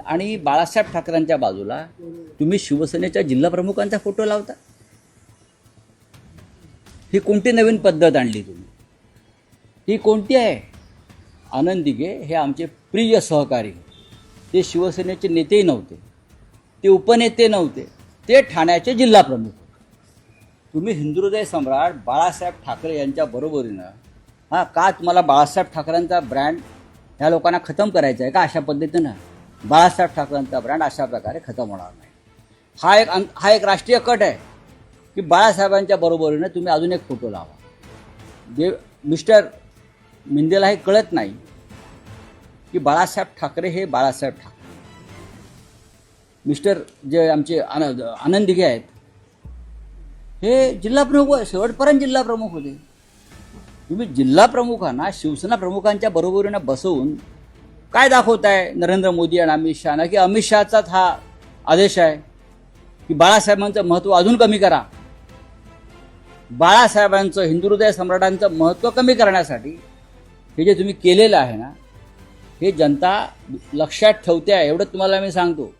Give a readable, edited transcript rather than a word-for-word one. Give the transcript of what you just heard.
आणि बाळासाहेब ठाकरेंच्या बाजूला तुम्ही शिवसेनेच्या जिल्हा प्रमुखांचा फोटो लावता। ही कोणती नवीन पद्धत आणली तुम्ही? ही कोणती आहे? आनंद दिघे हे आमचे प्रिय सहकारी, ते शिवसेनेचे नेतेही नव्हते, ते उपनेते नव्हते, ते ठाण्याचे जिल्हा प्रमुख होते। तुम्ही हिंदुहृदय सम्राट बाळासाहेब ठाकरे यांच्या बरोबरीनं का तुम्हाला बाळासाहेब ठाकरेंचा ब्रँड ह्या लोकांना खतम करायचा आहे का? अशा पद्धतीनं बाळासाहेब ठाकरेंचा ब्रँड अशा प्रकारे खतम होणार नाही। हा एक राष्ट्रीय कट आहे की बाळासाहेबांच्या बरोबरीनं तुम्ही अजून एक फोटो लावा। जे मिस्टर मिंदेला हे कळत नाही की बाळासाहेब ठाकरे हे बाळासाहेब ठाकरे, मिस्टर जे आमचे आनंद दिघे आहेत हे जिल्हा प्रमुख, शेवटपर्यंत जिल्हा प्रमुख होते। तुम्ही जिल्हा प्रमुखांना शिवसेना प्रमुखांच्या बरोबरीनं बसवून काय दाखवताय नरेंद्र मोदी आणि अमित शहाना की अमित शहाचाच हा आदेश आहे की बाळासाहेबांचं महत्त्व अजून कमी करा। बाळासाहेबांचं, हिंदुहृदय सम्राटांचं महत्त्व कमी करण्यासाठी हे जे तुम्ही केलेलं आहे ना, हे जनता लक्षात ठेवते आहे, एवढं तुम्हाला मी सांगतो।